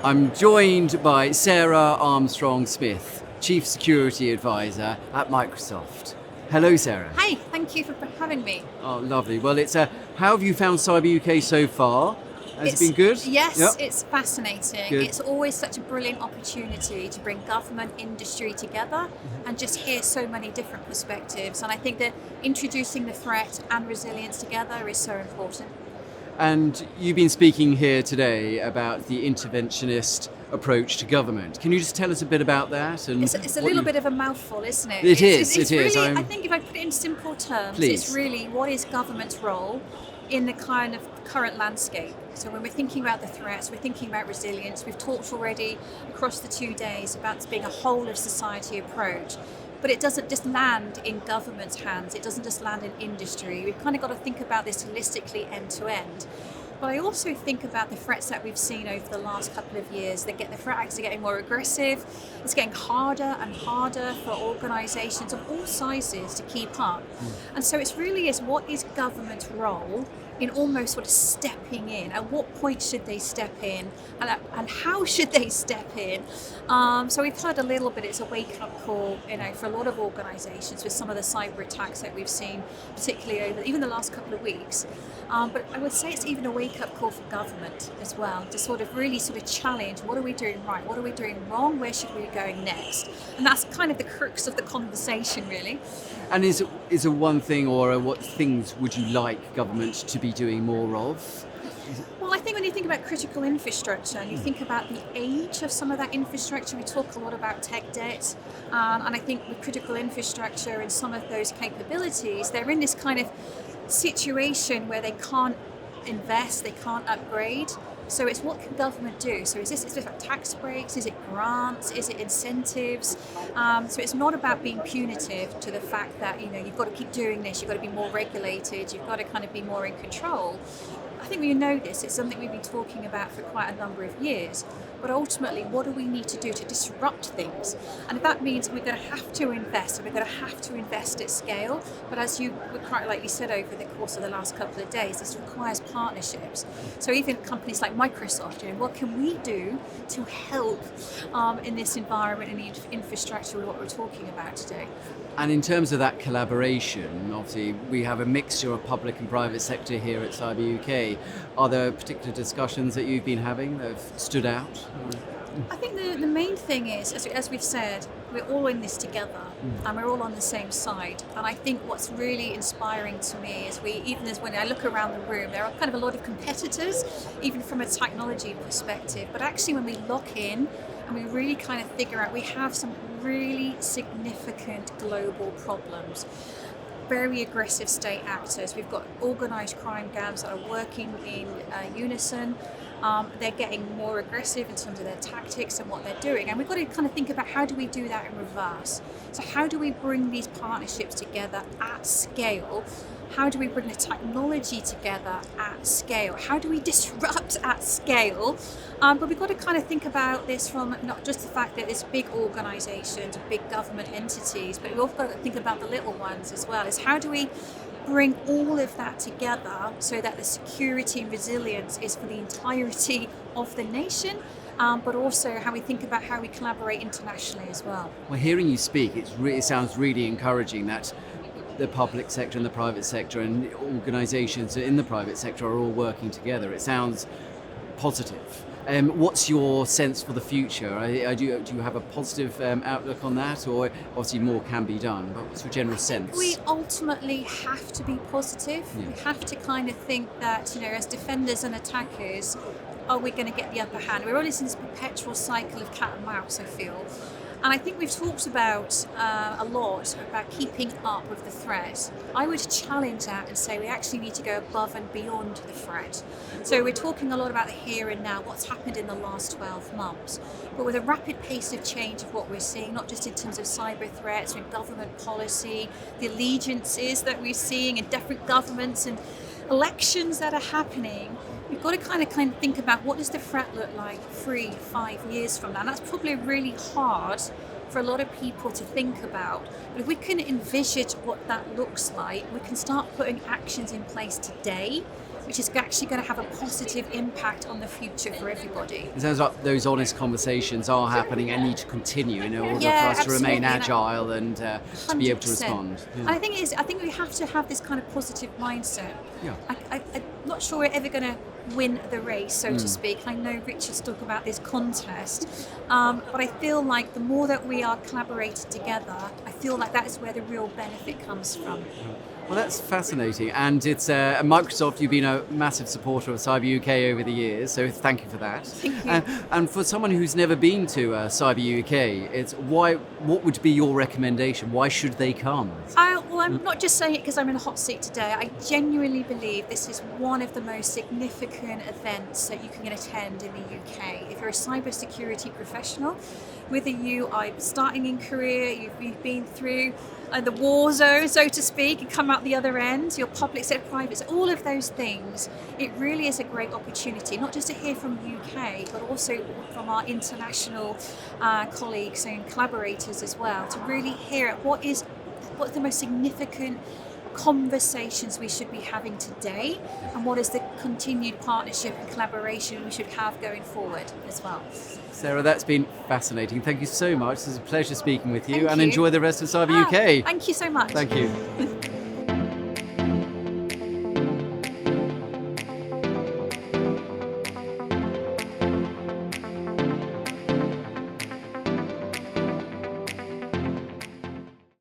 I'm joined by Sarah Armstrong-Smith, Chief Security Advisor at Microsoft. Hello, Sarah. Hi, thank you for having me. Oh, lovely. Well, how have you found CyberUK so far? Has it been good? Yes, Yep. It's fascinating. Good. It's always such a brilliant opportunity to bring government, industry together and just hear so many different perspectives. And I think that introducing the threat and resilience together is so important. And you've been speaking here today about the interventionist approach to government. Can you just tell us a bit about that? And It's a little bit of a mouthful, isn't it? It It's is. really, I think if I put it in simple terms, Please. it's really what is government's role in the kind of current landscape. So when we're thinking about the threats, we're thinking about resilience. We've talked already across the 2 days about this being a whole of society approach. But it doesn't just land in government's hands. It doesn't just land in industry. We've kind of got to think about this holistically end to end. But I also think about the threats that we've seen over the last couple of years. The threat actors are getting more aggressive. It's getting harder and harder for organisations of all sizes to keep up. And so it's really what is government's role in almost sort of stepping in? At what point should they step in? And how should they step in? So we've heard a little bit, it's a wake-up call, for a lot of organisations with some of the cyber attacks that we've seen, particularly over even the last couple of weeks. But I would say it's even a wake-up call for government as well, to sort of really sort of challenge, what are we doing right? What are we doing wrong? Where should we be going next? And that's kind of the crux of the conversation, really. And is there one thing, or what things would you like government to be doing more of? Well, I think when you think about critical infrastructure and you think about the age of some of that infrastructure, we talk a lot about tech debt. And I think with critical infrastructure and some of those capabilities, they're in this kind of situation where they can't invest, they can't upgrade. So it's what can government do? So is this about tax breaks? Is it grants? Is it incentives? So it's not about being punitive to the fact that you've got to keep doing this, you've got to be more regulated, you've got to kind of be more in control. I think we know this, it's something we've been talking about for quite a number of years. But ultimately, what do we need to do to disrupt things? And that means we're going to have to invest, and we're going to have to invest at scale. But as you quite rightly said over the course of the last couple of days, this requires partnerships. So even companies like Microsoft, what can we do to help in this environment and the infrastructure with what we're talking about today? And in terms of that collaboration, obviously we have a mixture of public and private sector here at CyberUK. Are there particular discussions that you've been having that have stood out? I think the main thing is, as we've said, we're all in this together and we're all on the same side. And I think what's really inspiring to me is when I look around the room, there are kind of a lot of competitors, even from a technology perspective. But actually when we lock in and we really kind of figure out, we have some really significant global problems. Very aggressive state actors. We've got organised crime gangs that are working in unison. They're getting more aggressive in terms of their tactics and what they're doing. And we've got to kind of think about how do we do that in reverse. So how do we bring these partnerships together at scale? How do we bring the technology together at scale? How do we disrupt at scale? But we've got to kind of think about this from not just the fact that there's big organisations, big government entities, but we've also got to think about the little ones as well. Is how do we bring all of that together so that the security and resilience is for the entirety of the nation, but also how we think about how we collaborate internationally as well. Well, hearing you speak, it sounds really encouraging that the public sector and the private sector and organisations in the private sector are all working together. It sounds positive. What's your sense for the future? Do you have a positive outlook on that, or obviously more can be done, but what's your general sense? We ultimately have to be positive. Yeah. We have to kind of think that, as defenders and attackers, are we going to get the upper hand? We're always in this perpetual cycle of cat and mouse, I feel. And I think we've talked about a lot about keeping up with the threat. I would challenge that and say we actually need to go above and beyond the threat. So we're talking a lot about the here and now, what's happened in the last 12 months. But with a rapid pace of change of what we're seeing, not just in terms of cyber threats, with government policy, the allegiances that we're seeing in different governments and elections that are happening, we've got to kind of think about what does the threat look like 3-5 years from now. And that's probably really hard for a lot of people to think about. But if we can envisage what that looks like, we can start putting actions in place today which is actually going to have a positive impact on the future for everybody. It sounds like those honest conversations are happening and need to continue in order Yeah, for us to remain absolutely. agile and to be able to 100%. respond. And I think we have to have this kind of positive mindset. Yeah. I'm not sure we're ever going to win the race, so to speak. I know Richard's talk about this contest, but I feel like the more that we are collaborating together, I feel like that is where the real benefit comes from. Well, that's fascinating, and it's at Microsoft. You've been a massive supporter of Cyber UK over the years, so thank you for that. Thank you. And for someone who's never been to Cyber UK, it's why. What would be your recommendation? Why should they come? Well, I'm not just saying it because I'm in a hot seat today. I genuinely believe this is one of the most significant events that you can attend in the UK. If you're a cybersecurity professional, whether you are starting in career, you've been through the war zone, so to speak, and come out the other end, your public sector, private sector, all of those things, it really is a great opportunity, not just to hear from UK, but also from our international colleagues and collaborators as well, to really hear what's the most significant conversations we should be having today, and what is the continued partnership and collaboration we should have going forward as well. Sarah, that's been fascinating. Thank you so much. It's a pleasure speaking with you, Thank and you. enjoy the rest of Cyber UK. Thank you so much. Thank you.